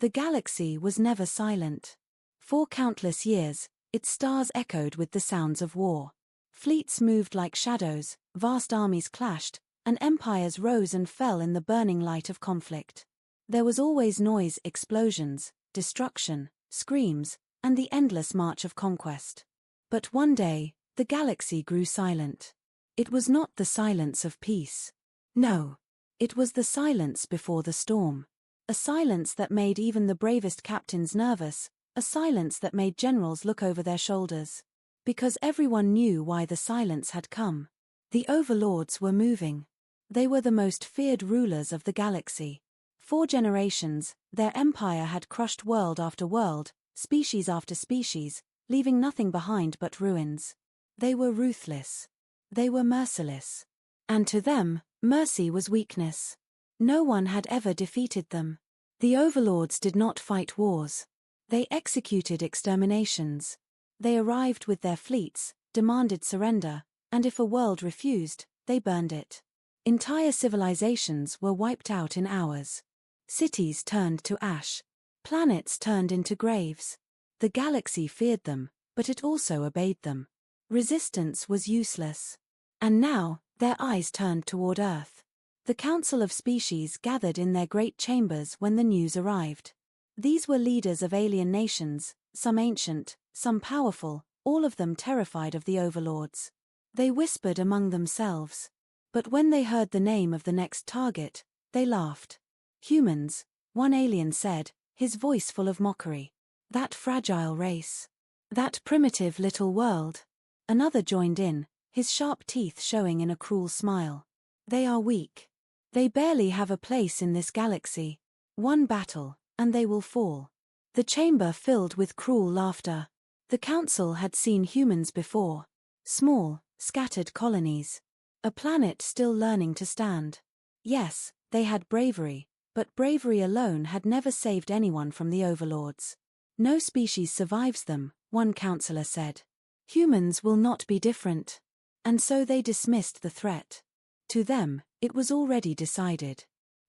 The galaxy was never silent. For countless years, its stars echoed with the sounds of war. Fleets moved like shadows, vast armies clashed, and empires rose and fell in the burning light of conflict. There was always noise, explosions, destruction, screams, and the endless march of conquest. But one day, the galaxy grew silent. It was not the silence of peace. No. It was the silence before the storm. A silence that made even the bravest captains nervous, a silence that made generals look over their shoulders. Because everyone knew why the silence had come. The Overlords were moving. They were the most feared rulers of the galaxy. For generations, their empire had crushed world after world, species after species, leaving nothing behind but ruins. They were ruthless. They were merciless. And to them, mercy was weakness. No one had ever defeated them. The Overlords did not fight wars. They executed exterminations. They arrived with their fleets, demanded surrender, and if a world refused, they burned it. Entire civilizations were wiped out in hours. Cities turned to ash. Planets turned into graves. The galaxy feared them, but it also obeyed them. Resistance was useless. And now, their eyes turned toward Earth. The Council of Species gathered in their great chambers when the news arrived. These were leaders of alien nations, some ancient, some powerful, all of them terrified of the Overlords. They whispered among themselves. But when they heard the name of the next target, they laughed. Humans, one alien said, his voice full of mockery. That fragile race. That primitive little world. Another joined in, his sharp teeth showing in a cruel smile. They are weak. They barely have a place in this galaxy. One battle, and they will fall. The chamber filled with cruel laughter. The council had seen humans before. Small, scattered colonies. A planet still learning to stand. Yes, they had bravery, but bravery alone had never saved anyone from the Overlords. No species survives them, one counselor said. Humans will not be different. And so they dismissed the threat. To them, it was already decided.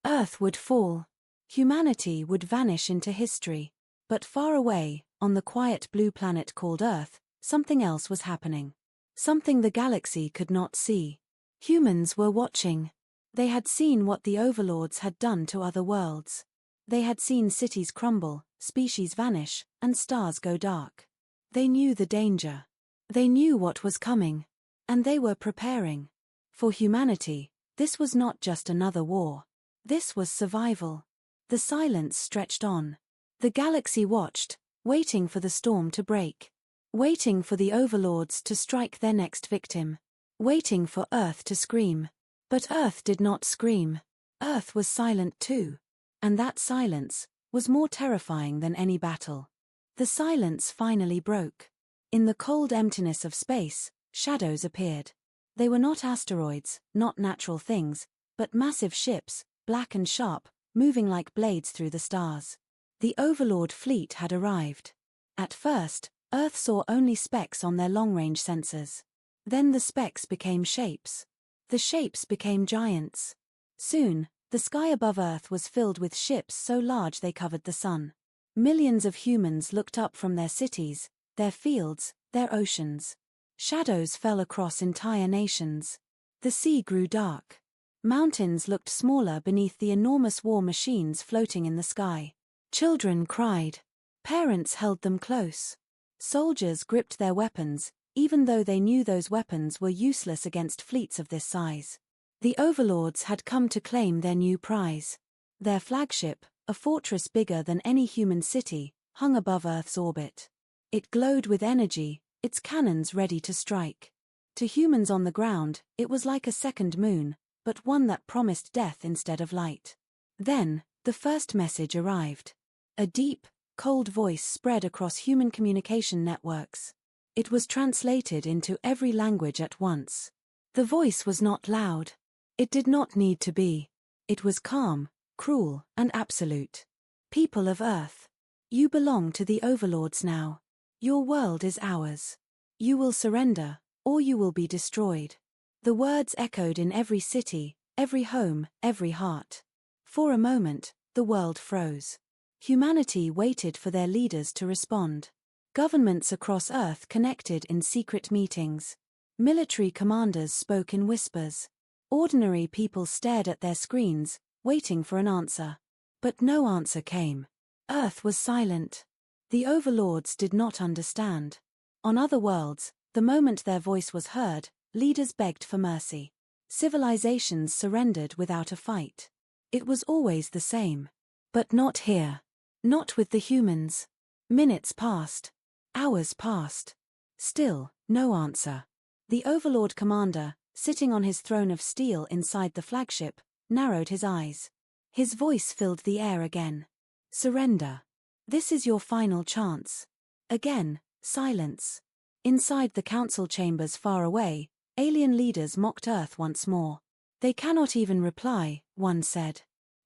Earth would fall. Humanity would vanish into history. But far away, on the quiet blue planet called Earth, something else was happening. Something the galaxy could not see. Humans were watching. They had seen what the Overlords had done to other worlds. They had seen cities crumble, species vanish, and stars go dark. They knew the danger. They knew what was coming. And they were preparing. For humanity, this was not just another war. This was survival. The silence stretched on. The galaxy watched, waiting for the storm to break. Waiting for the Overlords to strike their next victim. Waiting for Earth to scream. But Earth did not scream. Earth was silent too. And that silence was more terrifying than any battle. The silence finally broke. In the cold emptiness of space, shadows appeared. They were not asteroids, not natural things, but massive ships, black and sharp, moving like blades through the stars. The Overlord fleet had arrived. At first, Earth saw only specks on their long-range sensors. Then the specks became shapes. The shapes became giants. Soon, the sky above Earth was filled with ships so large they covered the sun. Millions of humans looked up from their cities, their fields, their oceans. Shadows fell across entire nations. The sea grew dark. Mountains looked smaller beneath the enormous war machines floating in the sky. Children cried. Parents held them close. Soldiers gripped their weapons, even though they knew those weapons were useless against fleets of this size. The Overlords had come to claim their new prize. Their flagship, a fortress bigger than any human city, hung above Earth's orbit. It glowed with energy, its cannons ready to strike. To humans on the ground, it was like a second moon, but one that promised death instead of light. Then, the first message arrived. A deep, cold voice spread across human communication networks. It was translated into every language at once. The voice was not loud. It did not need to be. It was calm, cruel, and absolute. People of Earth, you belong to the Overlords now. Your world is ours. You will surrender, or you will be destroyed. The words echoed in every city, every home, every heart. For a moment, the world froze. Humanity waited for their leaders to respond. Governments across Earth connected in secret meetings. Military commanders spoke in whispers. Ordinary people stared at their screens, waiting for an answer. But no answer came. Earth was silent. The Overlords did not understand. On other worlds, the moment their voice was heard, leaders begged for mercy. Civilizations surrendered without a fight. It was always the same. But not here. Not with the humans. Minutes passed. Hours passed. Still, no answer. The Overlord commander, sitting on his throne of steel inside the flagship, narrowed his eyes. His voice filled the air again. Surrender. This is your final chance. Again, silence. Inside the council chambers far away, alien leaders mocked Earth once more. They cannot even reply, one said.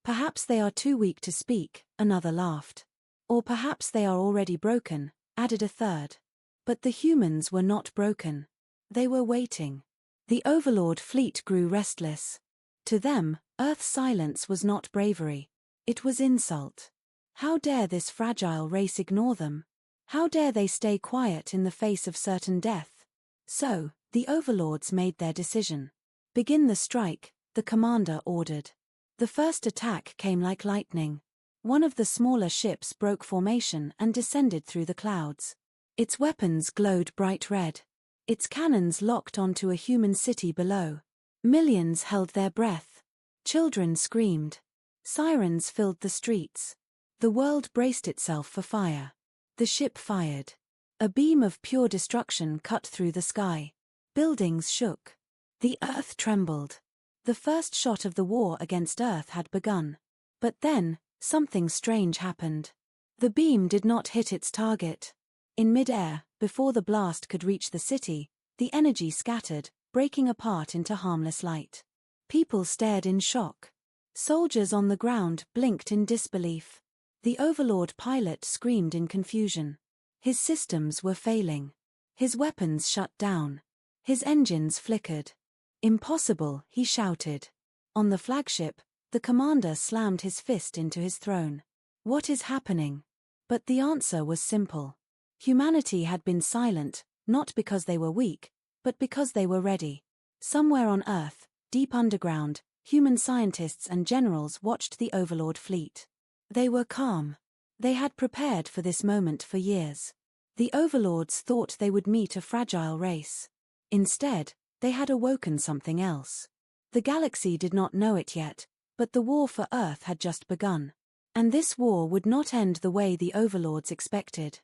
Perhaps they are too weak to speak, another laughed. Or perhaps they are already broken, added a third. But the humans were not broken. They were waiting. The Overlord fleet grew restless. To them, Earth's silence was not bravery. It was insult. How dare this fragile race ignore them? How dare they stay quiet in the face of certain death? So, the Overlords made their decision. Begin the strike, the commander ordered. The first attack came like lightning. One of the smaller ships broke formation and descended through the clouds. Its weapons glowed bright red. Its cannons locked onto a human city below. Millions held their breath. Children screamed. Sirens filled the streets. The world braced itself for fire. The ship fired. A beam of pure destruction cut through the sky. Buildings shook. The earth trembled. The first shot of the war against Earth had begun. But then, something strange happened. The beam did not hit its target. In mid-air, before the blast could reach the city, the energy scattered, breaking apart into harmless light. People stared in shock. Soldiers on the ground blinked in disbelief. The Overlord pilot screamed in confusion. His systems were failing. His weapons shut down. His engines flickered. Impossible, he shouted. On the flagship, the commander slammed his fist into his throne. What is happening? But the answer was simple. Humanity had been silent, not because they were weak, but because they were ready. Somewhere on Earth, deep underground, human scientists and generals watched the Overlord fleet. They were calm. They had prepared for this moment for years. The Overlords thought they would meet a fragile race. Instead, they had awoken something else. The galaxy did not know it yet, but the war for Earth had just begun. And this war would not end the way the Overlords expected.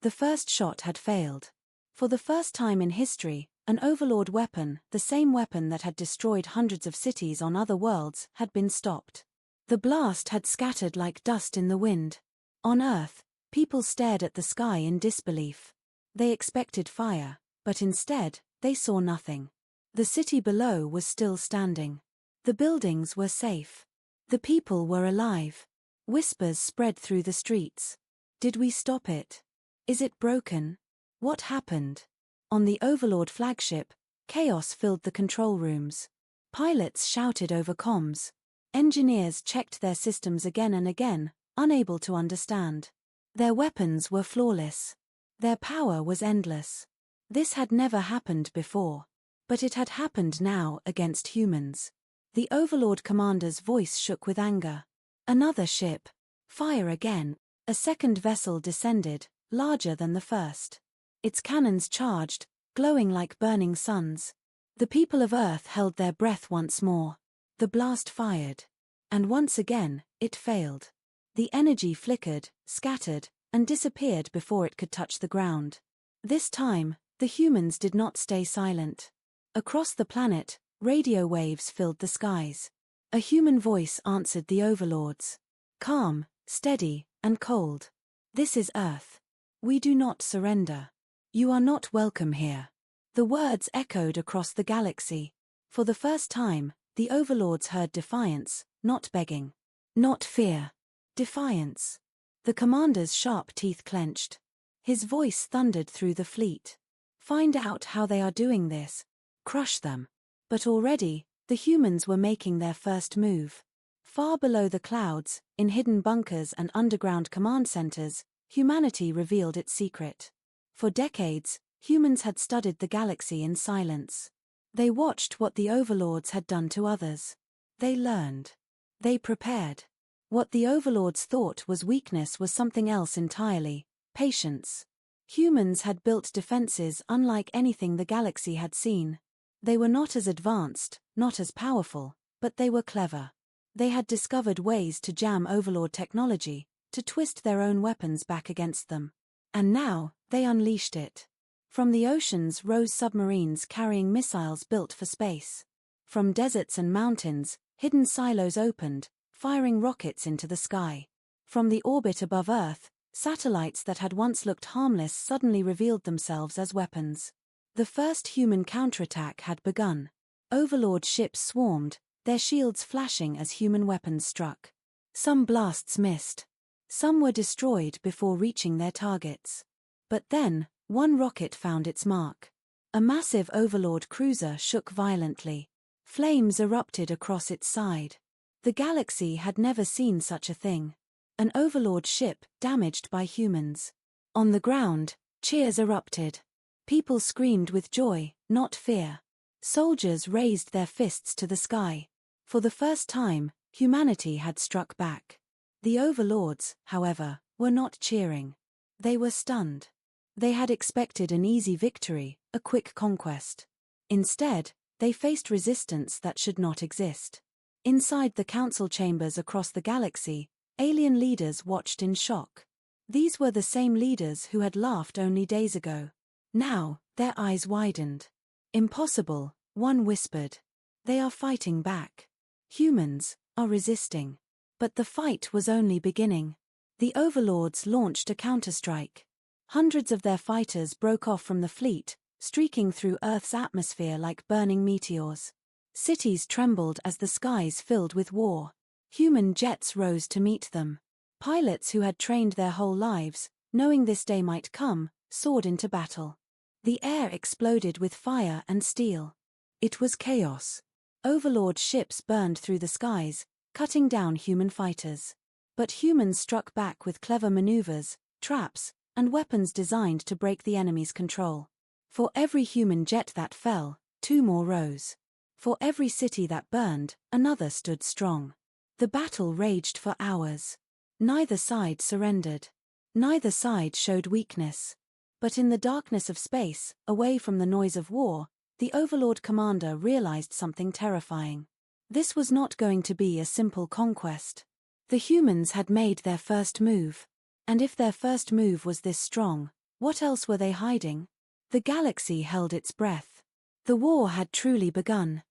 The first shot had failed. For the first time in history, an Overlord weapon, the same weapon that had destroyed hundreds of cities on other worlds, had been stopped. The blast had scattered like dust in the wind. On Earth, people stared at the sky in disbelief. They expected fire, but instead, they saw nothing. The city below was still standing. The buildings were safe. The people were alive. Whispers spread through the streets. Did we stop it? Is it broken? What happened? On the Overlord flagship, chaos filled the control rooms. Pilots shouted over comms. Engineers checked their systems again and again, unable to understand. Their weapons were flawless. Their power was endless. This had never happened before. But it had happened now against humans. The Overlord commander's voice shook with anger. Another ship. Fire again. A second vessel descended, larger than the first. Its cannons charged, glowing like burning suns. The people of Earth held their breath once more. The blast fired. And once again, it failed. The energy flickered, scattered, and disappeared before it could touch the ground. This time, the humans did not stay silent. Across the planet, radio waves filled the skies. A human voice answered the Overlords. Calm, steady, and cold. This is Earth. We do not surrender. You are not welcome here. The words echoed across the galaxy. For the first time, the Overlords heard defiance, not begging. Not fear. Defiance. The commander's sharp teeth clenched. His voice thundered through the fleet. Find out how they are doing this. Crush them. But already, the humans were making their first move. Far below the clouds, in hidden bunkers and underground command centers, humanity revealed its secret. For decades, humans had studied the galaxy in silence. They watched what the Overlords had done to others. They learned. They prepared. What the Overlords thought was weakness was something else entirely: patience. Humans had built defenses unlike anything the galaxy had seen. They were not as advanced, not as powerful, but they were clever. They had discovered ways to jam Overlord technology, to twist their own weapons back against them. And now, they unleashed it. From the oceans rose submarines carrying missiles built for space. From deserts and mountains, hidden silos opened, firing rockets into the sky. From the orbit above Earth, satellites that had once looked harmless suddenly revealed themselves as weapons. The first human counterattack had begun. Overlord ships swarmed, their shields flashing as human weapons struck. Some blasts missed. Some were destroyed before reaching their targets. But then, one rocket found its mark. A massive Overlord cruiser shook violently. Flames erupted across its side. The galaxy had never seen such a thing. An Overlord ship damaged by humans. On the ground, cheers erupted. People screamed with joy, not fear. Soldiers raised their fists to the sky. For the first time, humanity had struck back. The Overlords, however, were not cheering. They were stunned. They had expected an easy victory, a quick conquest. Instead, they faced resistance that should not exist. Inside the council chambers across the galaxy, alien leaders watched in shock. These were the same leaders who had laughed only days ago. Now, their eyes widened. Impossible, one whispered. They are fighting back. Humans are resisting. But the fight was only beginning. The Overlords launched a counterstrike. Hundreds of their fighters broke off from the fleet, streaking through Earth's atmosphere like burning meteors. Cities trembled as the skies filled with war. Human jets rose to meet them. Pilots who had trained their whole lives, knowing this day might come, soared into battle. The air exploded with fire and steel. It was chaos. Overlord ships burned through the skies, cutting down human fighters. But humans struck back with clever maneuvers, traps, and weapons designed to break the enemy's control. For every human jet that fell, two more rose. For every city that burned, another stood strong. The battle raged for hours. Neither side surrendered. Neither side showed weakness. But in the darkness of space, away from the noise of war, the Overlord commander realized something terrifying. This was not going to be a simple conquest. The humans had made their first move. And if their first move was this strong, what else were they hiding? The galaxy held its breath. The war had truly begun.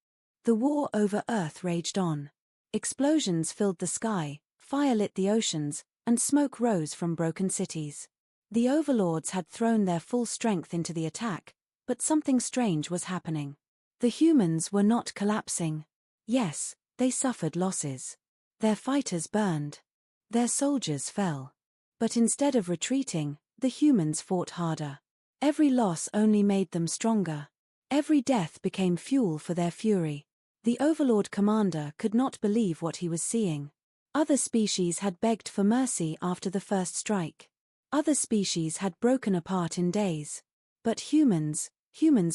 The war over Earth raged on. Explosions filled the sky, fire lit the oceans, and smoke rose from broken cities. The Overlords had thrown their full strength into the attack, but something strange was happening. The humans were not collapsing. Yes, they suffered losses. Their fighters burned. Their soldiers fell. But instead of retreating, the humans fought harder. Every loss only made them stronger. Every death became fuel for their fury. The Overlord commander could not believe what he was seeing. Other species had begged for mercy after the first strike. Other species had broken apart in days. But humans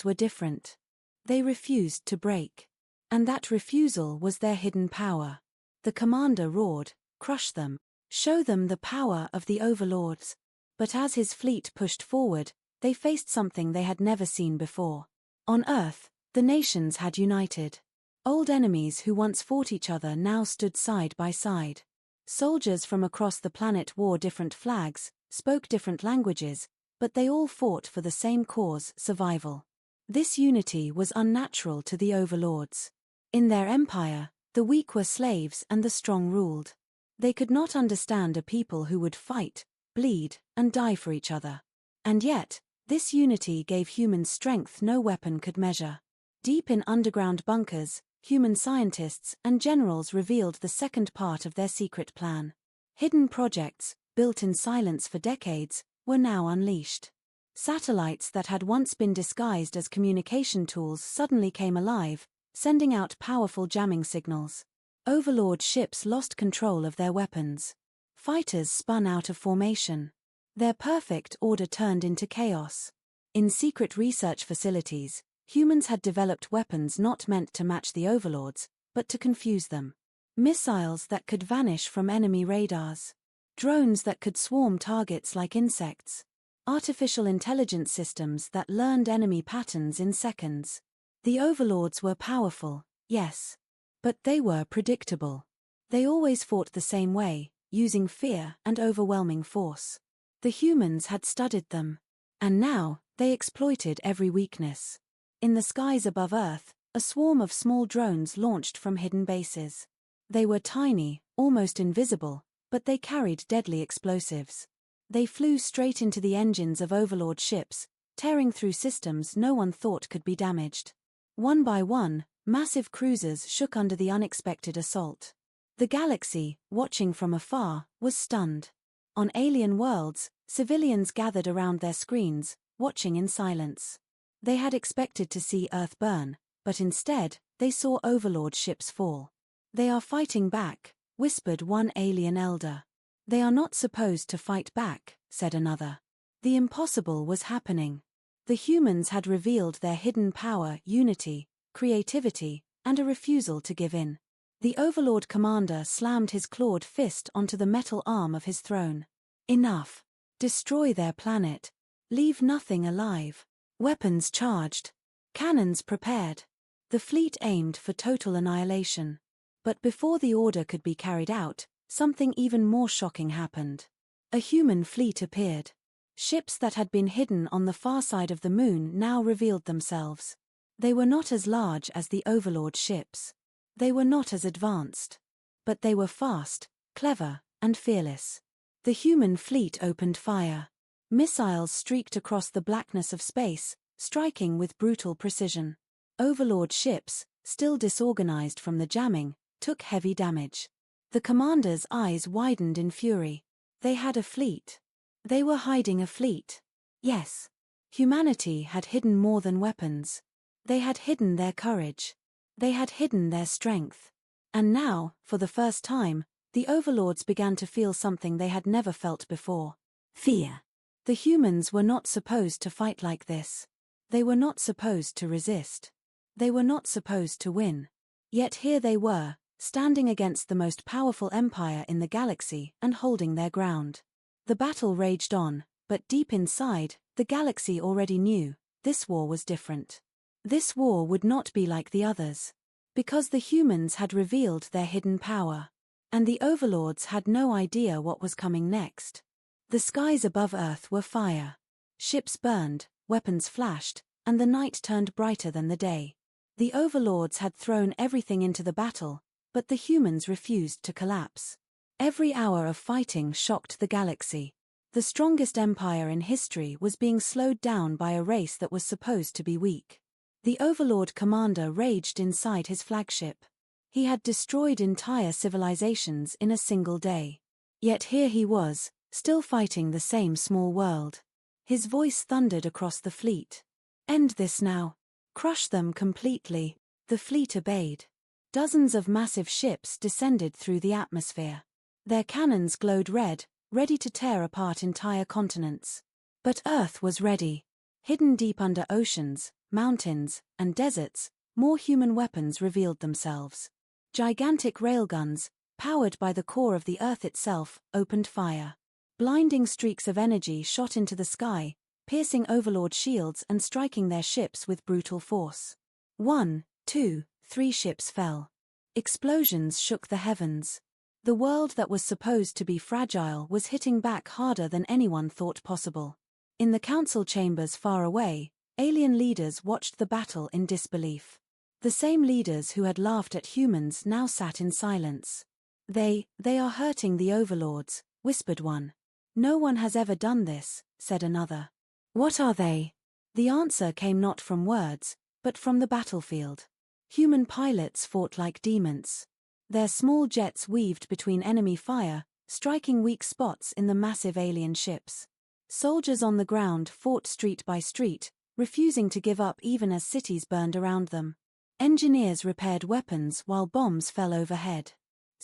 were different. They refused to break. And that refusal was their hidden power. The commander roared, "Crush them. Show them the power of the Overlords." But as his fleet pushed forward, they faced something they had never seen before. On Earth, the nations had united. Old enemies who once fought each other now stood side by side. Soldiers from across the planet wore different flags, spoke different languages, but they all fought for the same cause: survival. This unity was unnatural to the Overlords. In their empire, the weak were slaves and the strong ruled. They could not understand a people who would fight, bleed, and die for each other. And yet, this unity gave humans strength no weapon could measure. Deep in underground bunkers, human scientists and generals revealed the second part of their secret plan. Hidden projects, built in silence for decades, were now unleashed. Satellites that had once been disguised as communication tools suddenly came alive, sending out powerful jamming signals. Overlord ships lost control of their weapons. Fighters spun out of formation. Their perfect order turned into chaos. In secret research facilities, humans had developed weapons not meant to match the Overlords, but to confuse them. Missiles that could vanish from enemy radars. Drones that could swarm targets like insects. Artificial intelligence systems that learned enemy patterns in seconds. The Overlords were powerful, yes. But they were predictable. They always fought the same way, using fear and overwhelming force. The humans had studied them. And now, they exploited every weakness. In the skies above Earth, a swarm of small drones launched from hidden bases. They were tiny, almost invisible, but they carried deadly explosives. They flew straight into the engines of Overlord ships, tearing through systems no one thought could be damaged. One by one, massive cruisers shook under the unexpected assault. The galaxy, watching from afar, was stunned. On alien worlds, civilians gathered around their screens, watching in silence. They had expected to see Earth burn, but instead, they saw Overlord ships fall. "They are fighting back," whispered one alien elder. "They are not supposed to fight back," said another. The impossible was happening. The humans had revealed their hidden power, unity, creativity, and a refusal to give in. The Overlord commander slammed his clawed fist onto the metal arm of his throne. "Enough. Destroy their planet. Leave nothing alive." Weapons charged. Cannons prepared. The fleet aimed for total annihilation. But before the order could be carried out, something even more shocking happened. A human fleet appeared. Ships that had been hidden on the far side of the moon now revealed themselves. They were not as large as the Overlord ships. They were not as advanced. But they were fast, clever, and fearless. The human fleet opened fire. Missiles streaked across the blackness of space, striking with brutal precision. Overlord ships, still disorganized from the jamming, took heavy damage. The commander's eyes widened in fury. They had a fleet. They were hiding a fleet. Yes. Humanity had hidden more than weapons. They had hidden their courage. They had hidden their strength. And now, for the first time, the Overlords began to feel something they had never felt before. Fear. The humans were not supposed to fight like this. They were not supposed to resist. They were not supposed to win. Yet here they were, standing against the most powerful empire in the galaxy and holding their ground. The battle raged on, but deep inside, the galaxy already knew, this war was different. This war would not be like the others. Because the humans had revealed their hidden power. And the Overlords had no idea what was coming next. The skies above Earth were fire. Ships burned, weapons flashed, and the night turned brighter than the day. The Overlords had thrown everything into the battle, but the humans refused to collapse. Every hour of fighting shocked the galaxy. The strongest empire in history was being slowed down by a race that was supposed to be weak. The Overlord commander raged inside his flagship. He had destroyed entire civilizations in a single day. Yet here he was, still fighting the same small world. His voice thundered across the fleet. "End this now. Crush them completely." The fleet obeyed. Dozens of massive ships descended through the atmosphere. Their cannons glowed red, ready to tear apart entire continents. But Earth was ready. Hidden deep under oceans, mountains, and deserts, more human weapons revealed themselves. Gigantic railguns, powered by the core of the Earth itself, opened fire. Blinding streaks of energy shot into the sky, piercing Overlord shields and striking their ships with brutal force. 1, 2, 3 ships fell. Explosions shook the heavens. The world that was supposed to be fragile was hitting back harder than anyone thought possible. In the council chambers far away, alien leaders watched the battle in disbelief. The same leaders who had laughed at humans now sat in silence. They are hurting the Overlords," whispered one. "No one has ever done this," said another. "What are they?" The answer came not from words, but from the battlefield. Human pilots fought like demons. Their small jets weaved between enemy fire, striking weak spots in the massive alien ships. Soldiers on the ground fought street by street, refusing to give up even as cities burned around them. Engineers repaired weapons while bombs fell overhead.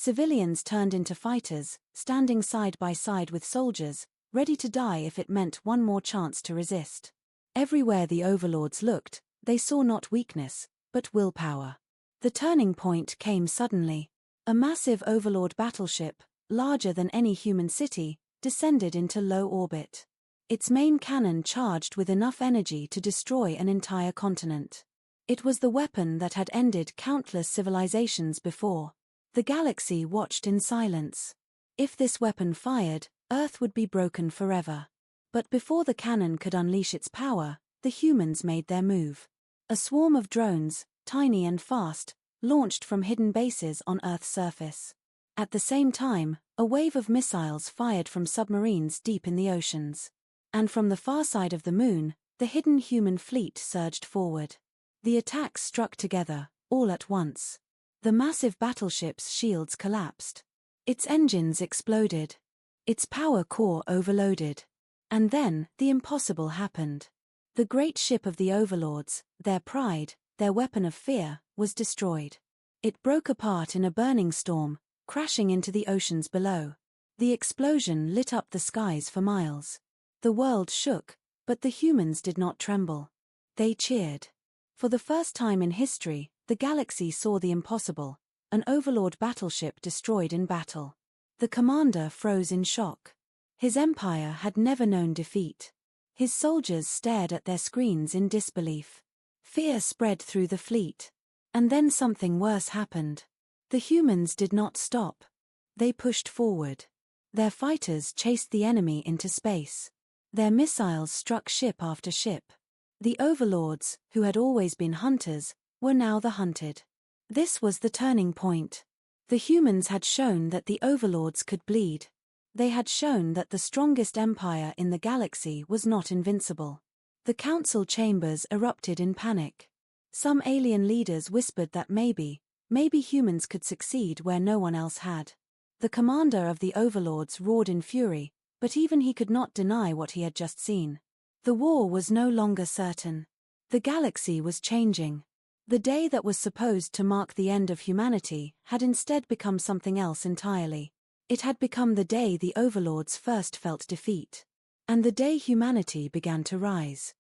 Civilians turned into fighters, standing side by side with soldiers, ready to die if it meant one more chance to resist. Everywhere the Overlords looked, they saw not weakness, but willpower. The turning point came suddenly. A massive Overlord battleship, larger than any human city, descended into low orbit. Its main cannon charged with enough energy to destroy an entire continent. It was the weapon that had ended countless civilizations before. The galaxy watched in silence. If this weapon fired, Earth would be broken forever. But before the cannon could unleash its power, the humans made their move. A swarm of drones, tiny and fast, launched from hidden bases on Earth's surface. At the same time, a wave of missiles fired from submarines deep in the oceans. And from the far side of the moon, the hidden human fleet surged forward. The attacks struck together, all at once. The massive battleship's shields collapsed. Its engines exploded. Its power core overloaded. And then, the impossible happened. The great ship of the Overlords, their pride, their weapon of fear, was destroyed. It broke apart in a burning storm, crashing into the oceans below. The explosion lit up the skies for miles. The world shook, but the humans did not tremble. They cheered. For the first time in history, the galaxy saw the impossible, an Overlord battleship destroyed in battle. The commander froze in shock. His empire had never known defeat. His soldiers stared at their screens in disbelief. Fear spread through the fleet. And then something worse happened. The humans did not stop. They pushed forward. Their fighters chased the enemy into space. Their missiles struck ship after ship. The Overlords, who had always been hunters, were now the hunted. This was the turning point. The humans had shown that the Overlords could bleed. They had shown that the strongest empire in the galaxy was not invincible. The council chambers erupted in panic. Some alien leaders whispered that maybe humans could succeed where no one else had. The commander of the Overlords roared in fury, but even he could not deny what he had just seen. The war was no longer certain. The galaxy was changing. The day that was supposed to mark the end of humanity had instead become something else entirely. It had become the day the Overlords first felt defeat. And the day humanity began to rise.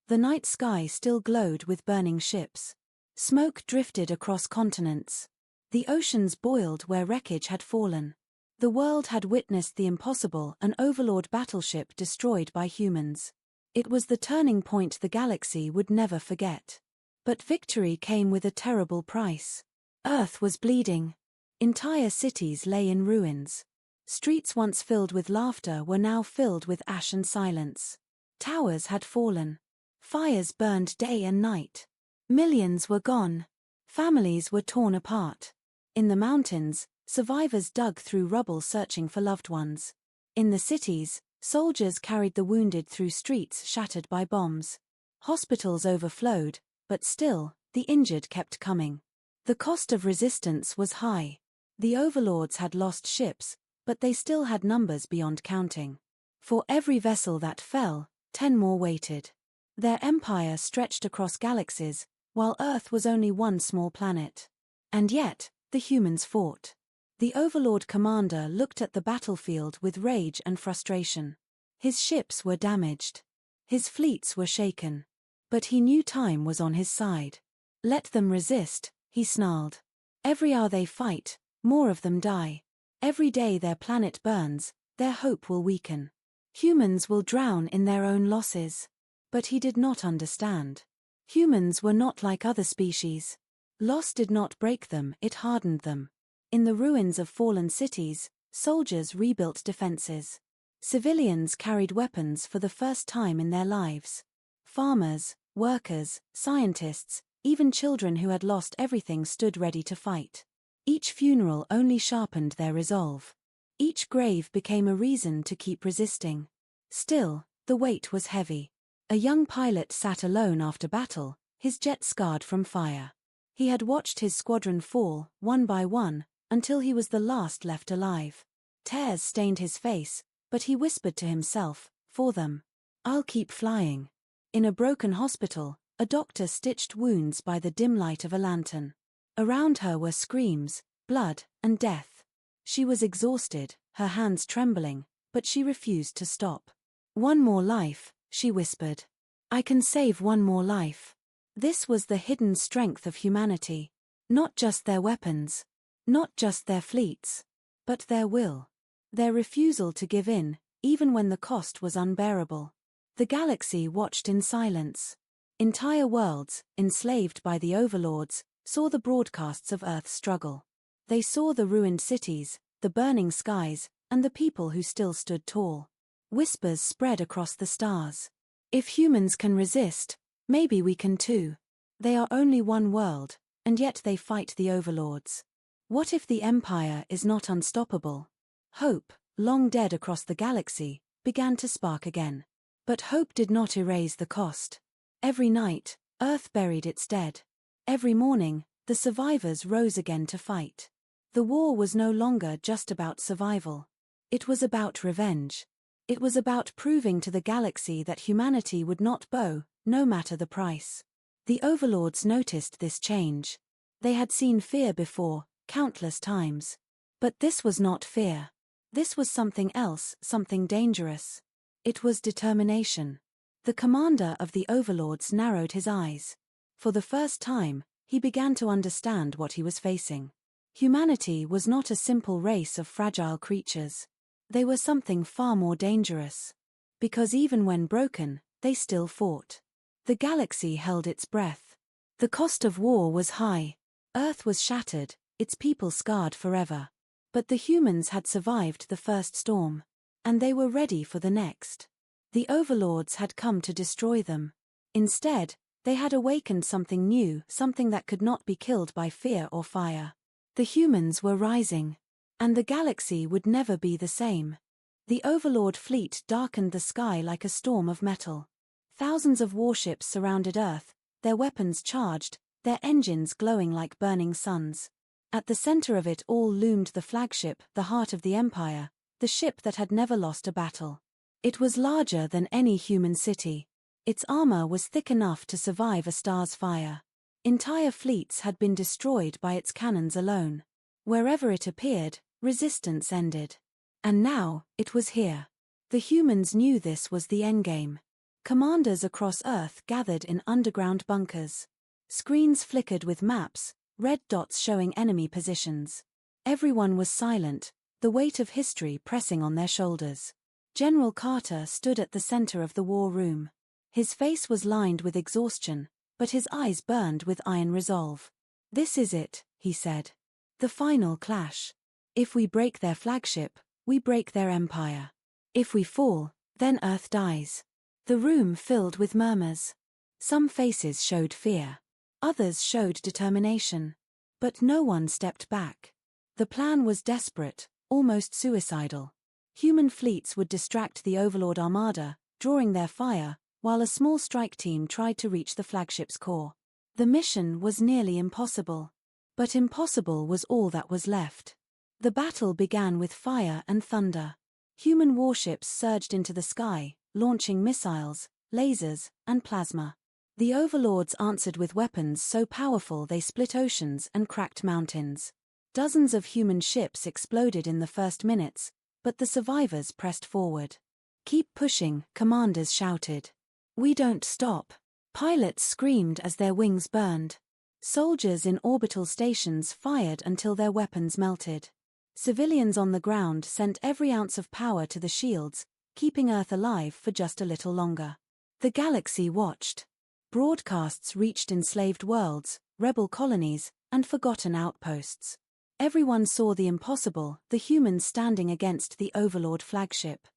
The night sky still glowed with burning ships. Smoke drifted across continents. The oceans boiled where wreckage had fallen. The world had witnessed the impossible, an Overlord battleship destroyed by humans. It was the turning point the galaxy would never forget. But victory came with a terrible price. Earth was bleeding. Entire cities lay in ruins. Streets once filled with laughter were now filled with ash and silence. Towers had fallen. Fires burned day and night. Millions were gone. Families were torn apart. In the mountains, survivors dug through rubble searching for loved ones. In the cities, soldiers carried the wounded through streets shattered by bombs. Hospitals overflowed, but still, the injured kept coming. The cost of resistance was high. The Overlords had lost ships, but they still had numbers beyond counting. For every vessel that fell, 10 more waited. Their empire stretched across galaxies, while Earth was only one small planet. And yet, the humans fought. The Overlord commander looked at the battlefield with rage and frustration. His ships were damaged. His fleets were shaken. But he knew time was on his side. Let them resist, he snarled. Every hour they fight, more of them die. Every day their planet burns, their hope will weaken. Humans will drown in their own losses. But he did not understand. Humans were not like other species. Loss did not break them, it hardened them. In the ruins of fallen cities, soldiers rebuilt defenses. Civilians carried weapons for the first time in their lives. Farmers, workers, scientists, even children who had lost everything stood ready to fight. Each funeral only sharpened their resolve. Each grave became a reason to keep resisting. Still, the weight was heavy. A young pilot sat alone after battle, his jet scarred from fire. He had watched his squadron fall, one by one, until he was the last left alive. Tears stained his face, but he whispered to himself, "For them. I'll keep flying." In a broken hospital, a doctor stitched wounds by the dim light of a lantern. Around her were screams, blood, and death. She was exhausted, her hands trembling, but she refused to stop. "One more life," she whispered. "I can save one more life." This was the hidden strength of humanity. Not just their weapons. Not just their fleets. But their will. Their refusal to give in, even when the cost was unbearable. The galaxy watched in silence. Entire worlds, enslaved by the Overlords, saw the broadcasts of Earth's struggle. They saw the ruined cities, the burning skies, and the people who still stood tall. Whispers spread across the stars. "If humans can resist, maybe we can too. They are only one world, and yet they fight the Overlords. What if the Empire is not unstoppable?" Hope, long dead across the galaxy, began to spark again. But hope did not erase the cost. Every night, Earth buried its dead. Every morning, the survivors rose again to fight. The war was no longer just about survival. It was about revenge. It was about proving to the galaxy that humanity would not bow, no matter the price. The Overlords noticed this change. They had seen fear before, countless times. But this was not fear. This was something else, something dangerous. It was determination. The commander of the Overlords narrowed his eyes. For the first time, he began to understand what he was facing. Humanity was not a simple race of fragile creatures. They were something far more dangerous. Because even when broken, they still fought. The galaxy held its breath. The cost of war was high. Earth was shattered, its people scarred forever. But the humans had survived the first storm. And they were ready for the next. The Overlords had come to destroy them. Instead, they had awakened something new, something that could not be killed by fear or fire. The humans were rising. And the galaxy would never be the same. The Overlord fleet darkened the sky like a storm of metal. Thousands of warships surrounded Earth, their weapons charged, their engines glowing like burning suns. At the center of it all loomed the flagship, the heart of the Empire, the ship that had never lost a battle. It was larger than any human city. Its armor was thick enough to survive a star's fire. Entire fleets had been destroyed by its cannons alone. Wherever it appeared, resistance ended. And now, it was here. The humans knew this was the endgame. Commanders across Earth gathered in underground bunkers. Screens flickered with maps, red dots showing enemy positions. Everyone was silent, the weight of history pressing on their shoulders. General Carter stood at the center of the war room. His face was lined with exhaustion, but his eyes burned with iron resolve. "This is it," he said. "The final clash. If we break their flagship, we break their empire. If we fall, then Earth dies." The room filled with murmurs. Some faces showed fear. Others showed determination. But no one stepped back. The plan was desperate, almost suicidal. Human fleets would distract the Overlord armada, drawing their fire, while a small strike team tried to reach the flagship's core. The mission was nearly impossible. But impossible was all that was left. The battle began with fire and thunder. Human warships surged into the sky, launching missiles, lasers, and plasma. The Overlords answered with weapons so powerful they split oceans and cracked mountains. Dozens of human ships exploded in the first minutes, but the survivors pressed forward. "Keep pushing," commanders shouted. "We don't stop." Pilots screamed as their wings burned. Soldiers in orbital stations fired until their weapons melted. Civilians on the ground sent every ounce of power to the shields, keeping Earth alive for just a little longer. The galaxy watched. Broadcasts reached enslaved worlds, rebel colonies, and forgotten outposts. Everyone saw the impossible, the humans standing against the Overlord flagship.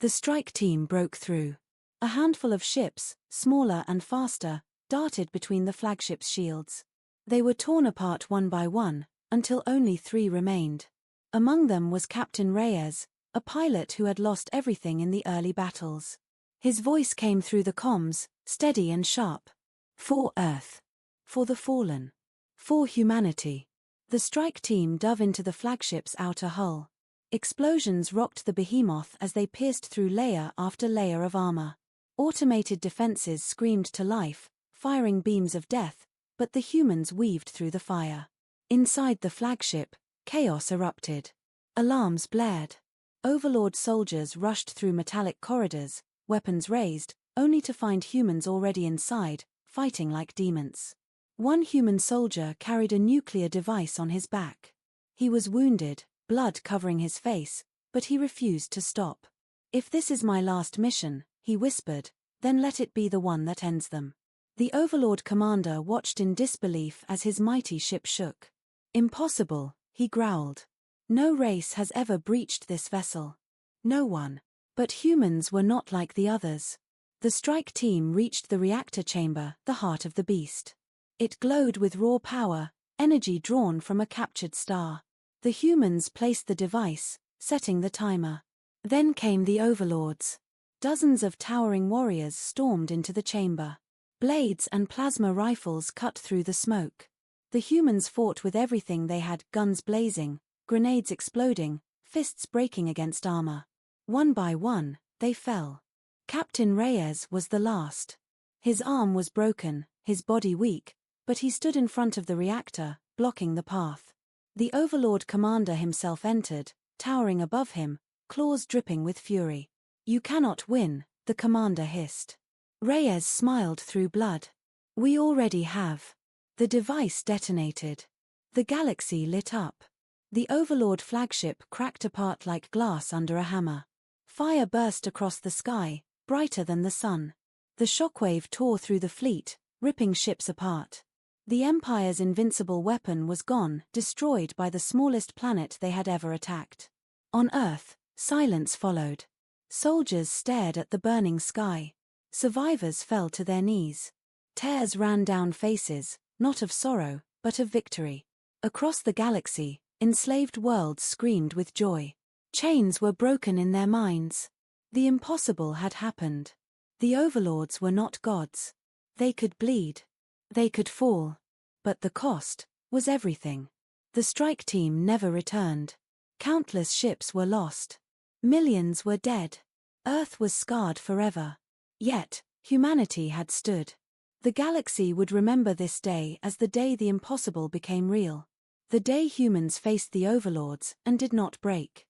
The strike team broke through. A handful of ships, smaller and faster, darted between the flagship's shields. They were torn apart one by one, until only 3 remained. Among them was Captain Reyes, a pilot who had lost everything in the early battles. His voice came through the comms, steady and sharp. "For Earth. For the fallen. For humanity." The strike team dove into the flagship's outer hull. Explosions rocked the behemoth as they pierced through layer after layer of armor. Automated defenses screamed to life, firing beams of death, but the humans weaved through the fire. Inside the flagship, chaos erupted. Alarms blared. Overlord soldiers rushed through metallic corridors, weapons raised, only to find humans already inside, fighting like demons. One human soldier carried a nuclear device on his back. He was wounded, blood covering his face, but he refused to stop. "If this is my last mission," he whispered, "then let it be the one that ends them." The Overlord commander watched in disbelief as his mighty ship shook. "Impossible," he growled. "No race has ever breached this vessel. No one." But humans were not like the others. The strike team reached the reactor chamber, the heart of the beast. It glowed with raw power, energy drawn from a captured star. The humans placed the device, setting the timer. Then came the Overlords. Dozens of towering warriors stormed into the chamber. Blades and plasma rifles cut through the smoke. The humans fought with everything they had, guns blazing, grenades exploding, fists breaking against armor. One by one, they fell. Captain Reyes was the last. His arm was broken, his body weak, but he stood in front of the reactor, blocking the path. The Overlord commander himself entered, towering above him, claws dripping with fury. "You cannot win," the commander hissed. Reyes smiled through blood. "We already have." The device detonated. The galaxy lit up. The Overlord flagship cracked apart like glass under a hammer. Fire burst across the sky, brighter than the sun. The shockwave tore through the fleet, ripping ships apart. The Empire's invincible weapon was gone, destroyed by the smallest planet they had ever attacked. On Earth, silence followed. Soldiers stared at the burning sky. Survivors fell to their knees. Tears ran down faces, not of sorrow, but of victory. Across the galaxy, enslaved worlds screamed with joy. Chains were broken in their minds. The impossible had happened. The Overlords were not gods. They could bleed. They could fall. But the cost was everything. The strike team never returned. Countless ships were lost. Millions were dead. Earth was scarred forever. Yet, humanity had stood. The galaxy would remember this day as the day the impossible became real. The day humans faced the Overlords and did not break.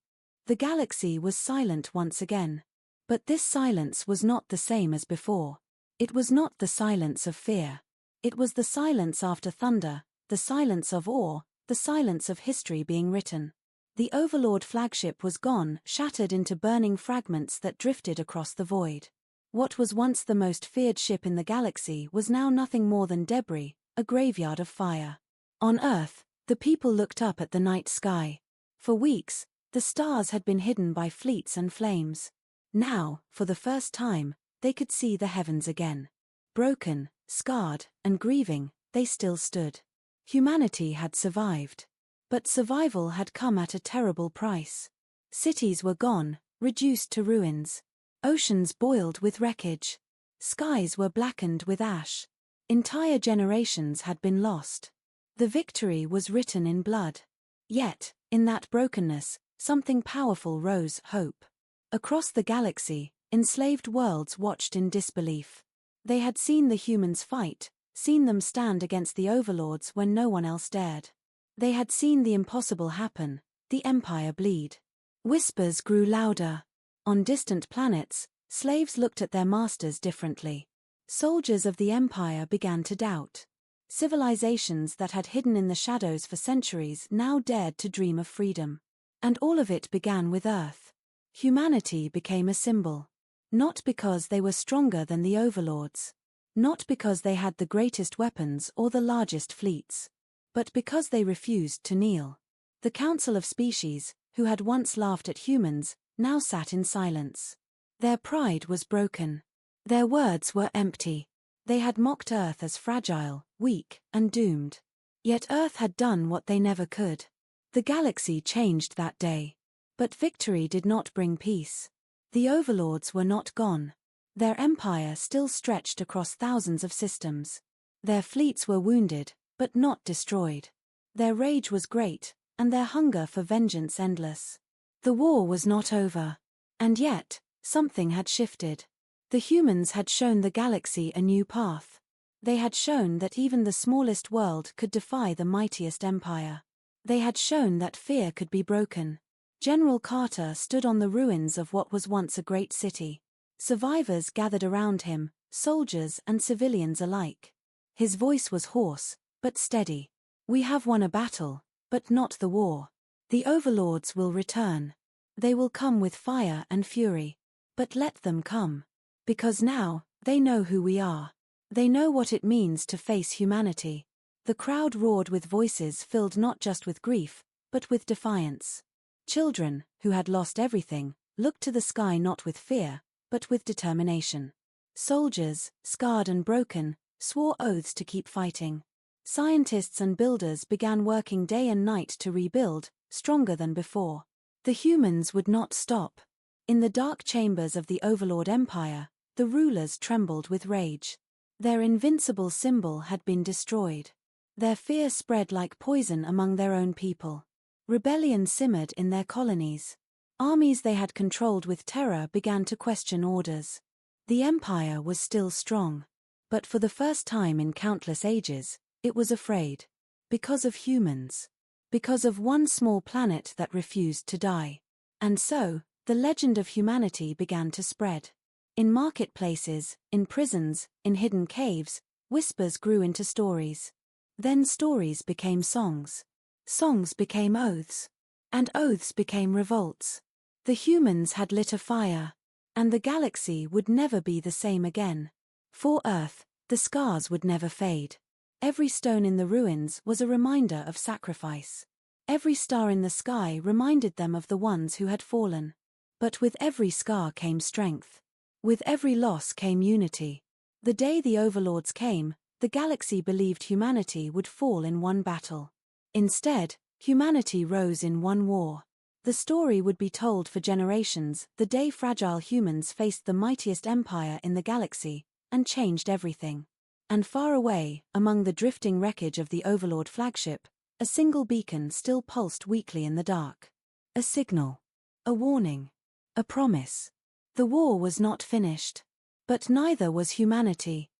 The galaxy was silent once again. But this silence was not the same as before. It was not the silence of fear. It was the silence after thunder, the silence of awe, the silence of history being written. The Overlord flagship was gone, shattered into burning fragments that drifted across the void. What was once the most feared ship in the galaxy was now nothing more than debris, a graveyard of fire. On Earth, the people looked up at the night sky. For weeks, the stars had been hidden by fleets and flames. Now, for the first time, they could see the heavens again. Broken, scarred, and grieving, they still stood. Humanity had survived. But survival had come at a terrible price. Cities were gone, reduced to ruins. Oceans boiled with wreckage. Skies were blackened with ash. Entire generations had been lost. The victory was written in blood. Yet, in that brokenness, something powerful rose: hope. Across the galaxy, enslaved worlds watched in disbelief. They had seen the humans fight, seen them stand against the Overlords when no one else dared. They had seen the impossible happen, the Empire bleed. Whispers grew louder. On distant planets, slaves looked at their masters differently. Soldiers of the Empire began to doubt. Civilizations that had hidden in the shadows for centuries now dared to dream of freedom. And all of it began with Earth. Humanity became a symbol. Not because they were stronger than the Overlords. Not because they had the greatest weapons or the largest fleets. But because they refused to kneel. The Council of Species, who had once laughed at humans, now sat in silence. Their pride was broken. Their words were empty. They had mocked Earth as fragile, weak, and doomed. Yet Earth had done what they never could. The galaxy changed that day. But victory did not bring peace. The Overlords were not gone. Their empire still stretched across thousands of systems. Their fleets were wounded, but not destroyed. Their rage was great, and their hunger for vengeance endless. The war was not over. And yet, something had shifted. The humans had shown the galaxy a new path. They had shown that even the smallest world could defy the mightiest empire. They had shown that fear could be broken. General Carter stood on the ruins of what was once a great city. Survivors gathered around him, soldiers and civilians alike. His voice was hoarse, but steady. "We have won a battle, but not the war. The Overlords will return. They will come with fire and fury. But let them come. Because now, they know who we are. They know what it means to face humanity." The crowd roared with voices filled not just with grief, but with defiance. Children, who had lost everything, looked to the sky not with fear, but with determination. Soldiers, scarred and broken, swore oaths to keep fighting. Scientists and builders began working day and night to rebuild, stronger than before. The humans would not stop. In the dark chambers of the Overlord Empire, the rulers trembled with rage. Their invincible symbol had been destroyed. Their fear spread like poison among their own people. Rebellion simmered in their colonies. Armies they had controlled with terror began to question orders. The empire was still strong. But for the first time in countless ages, it was afraid. Because of humans. Because of one small planet that refused to die. And so, the legend of humanity began to spread. In marketplaces, in prisons, in hidden caves, whispers grew into stories. Then stories became songs. Songs became oaths. And oaths became revolts. The humans had lit a fire. And the galaxy would never be the same again. For Earth, the scars would never fade. Every stone in the ruins was a reminder of sacrifice. Every star in the sky reminded them of the ones who had fallen. But with every scar came strength. With every loss came unity. The day the Overlords came, the galaxy believed humanity would fall in one battle. Instead, humanity rose in one war. The story would be told for generations, the day fragile humans faced the mightiest empire in the galaxy, and changed everything. And far away, among the drifting wreckage of the Overlord flagship, a single beacon still pulsed weakly in the dark. A signal. A warning. A promise. The war was not finished. But neither was humanity.